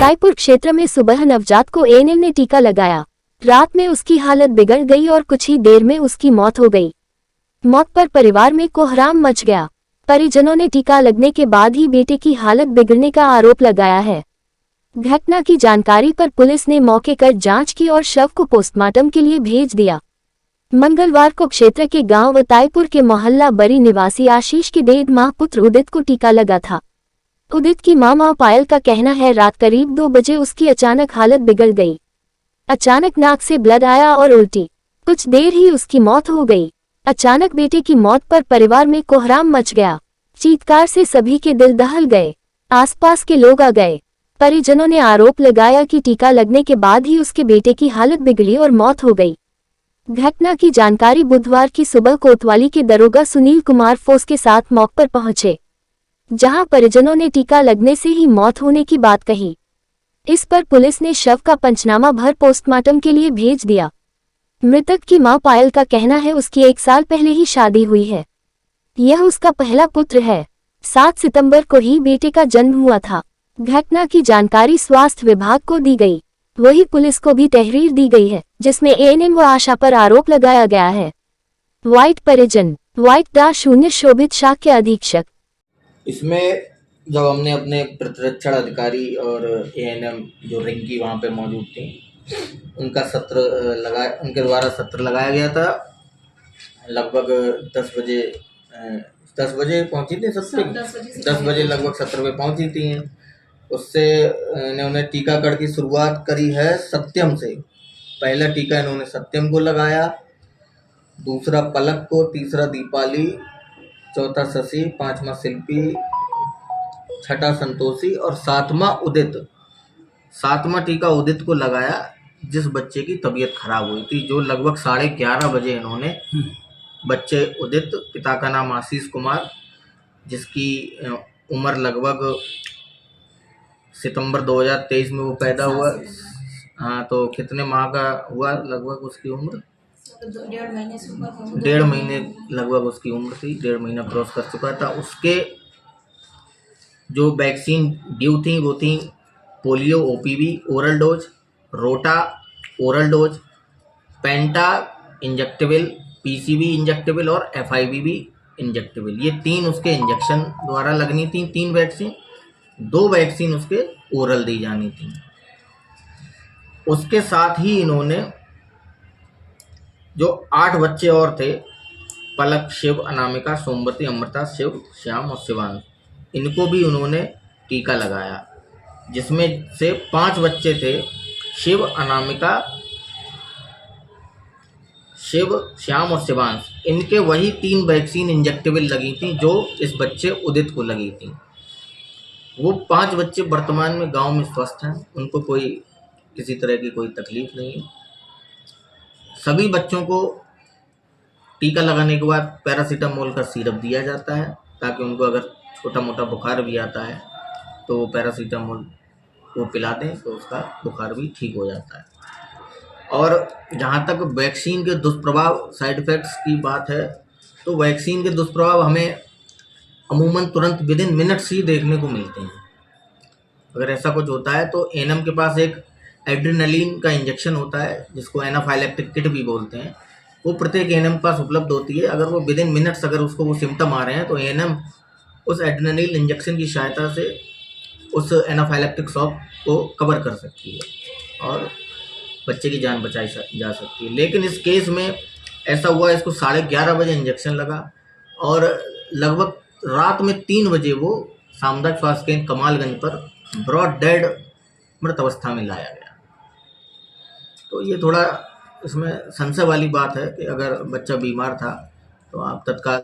ताईपुर क्षेत्र में सुबह नवजात को एएनएम ने टीका लगाया। रात में उसकी हालत बिगड़ गई और कुछ ही देर में उसकी मौत हो गई। मौत पर परिवार में कोहराम मच गया। परिजनों ने टीका लगने के बाद ही बेटे की हालत बिगड़ने का आरोप लगाया है। घटना की जानकारी पर पुलिस ने मौके पर जांच की और शव को पोस्टमार्टम के लिए भेज दिया। मंगलवार को क्षेत्र के गांव वताईपुर के मोहल्ला बरी निवासी आशीष के 1.5 माह पुत्र उदित को टीका लगा था। उदित की मां पायल का कहना है रात करीब 2 बजे उसकी अचानक हालत बिगड़ गई। अचानक नाक से ब्लड आया और उल्टी। कुछ देर ही उसकी मौत हो गई। अचानक बेटे की मौत पर परिवार में कोहराम मच गया। चीत्कार से सभी के दिल दहल गए। आसपास के लोग आ गए। परिजनों ने आरोप लगाया कि टीका लगने के बाद ही उसके बेटे की हालत बिगड़ी और मौत हो गई। घटना की जानकारी बुधवार की सुबह कोतवाली के दरोगा सुनील कुमार फोस के साथ मौके पर पहुंचे, जहां परिजनों ने टीका लगने से ही मौत होने की बात कही। इस पर पुलिस ने शव का पंचनामा भर पोस्टमार्टम के लिए भेज दिया। मृतक की मां पायल का कहना है उसकी 1 साल पहले ही शादी हुई है। यह उसका पहला पुत्र है। 7 सितंबर को ही बेटे का जन्म हुआ था। घटना की जानकारी स्वास्थ्य विभाग को दी गई। वही पुलिस को भी तहरीर दी गई है, जिसमें एएनएम व आशा पर आरोप लगाया गया है। व्हाइट परिजन व्हाइट-0 शोभित शाह के अधीक्षक। इसमें जब हमने अपने प्रतिरक्षण अधिकारी और एएनएम जो रिंकी वहाँ पे मौजूद थी, उनका उनके द्वारा सत्र लगाया गया था। लगभग 10 बजे पहुंची थी सत्र। 10 बजे लगभग सत्र पे पहुंची थी। उससे इन्होंने टीकाकरण की शुरुआत करी है सत्यम से। पहला टीका इन्होंने सत्यम को लगाया, दूसरा पलक को, तीसरा दीपाली, चौथा शशि, 5वां शिल्पी, 6ठा संतोषी और 7वां उदित। 7वां टीका उदित को लगाया, जिस बच्चे की तबीयत खराब हुई थी, जो लगभग 11:30 बजे इन्होंने बच्चे उदित, पिता का नाम आशीष कुमार, जिसकी उम्र लगभग सितंबर 2023 में वो पैदा हुआ। हाँ, तो कितने माह का हुआ लगभग उसकी उम्र? 1.5 महीने लगभग उसकी उम्र थी। 1.5 महीना क्रॉस कर चुका था। उसके जो वैक्सीन ड्यू थी वो थी पोलियो ओपीवी ओरल डोज, रोटा ओरल डोज, पेंटा इंजेक्टेबल, पीसीवी इंजेक्टेबल और एफआईवी इंजेक्टेबल। ये 3 उसके इंजेक्शन द्वारा लगनी थी। 3 वैक्सीन, 2 वैक्सीन उसके ओरल दी जानी थी। उसके साथ ही इन्होंने जो 8 बच्चे और थे, पलक, शिव, अनामिका, सोमवती, अमृता, शिव, श्याम और शिवान, इनको भी उन्होंने टीका लगाया, जिसमें से 5 बच्चे थे। शिव, अनामिका, शिव, श्याम और शिवान, इनके वही 3 वैक्सीन इंजेक्टेबल लगी थी जो इस बच्चे उदित को लगी थी। वो 5 बच्चे वर्तमान में गांव में स्वस्थ हैं। उनको कोई किसी तरह की कोई तकलीफ नहीं है। सभी बच्चों को टीका लगाने के बाद पैरासीटामोल का सिरप दिया जाता है, ताकि उनको अगर छोटा मोटा बुखार भी आता है तो वो पैरासीटामोल को पिला दें तो उसका बुखार भी ठीक हो जाता है। और जहाँ तक वैक्सीन के दुष्प्रभाव, साइड इफ़ेक्ट्स की बात है, तो वैक्सीन के दुष्प्रभाव हमें अमूमन तुरंत विदिन मिनट्स ही देखने को मिलते हैं। अगर ऐसा कुछ होता है तो एएनएम के पास एक एड्रेनलिन का इंजेक्शन होता है, जिसको एनाफाइलेक्टिक किट भी बोलते हैं। वो प्रत्येक एएनएम के पास उपलब्ध होती है। अगर वो विदिन मिनट्स अगर उसको वो सिम्टम आ रहे हैं तो एएनएम उस एड्रेनलिन इंजेक्शन की सहायता से उस एनाफाइलेक्टिक शॉक को कवर कर सकती है और बच्चे की जान बचाई जा सकती है। लेकिन इस केस में ऐसा हुआ, इसको 11:30 बजे इंजेक्शन लगा और लगभग रात में 3 बजे वो सामुदायिक स्वास्थ्य केंद्र कमालगंज पर ब्रॉड डेड मृत अवस्था में लाया गया। तो ये थोड़ा इसमें संशय वाली बात है कि अगर बच्चा बीमार था तो आप तत्काल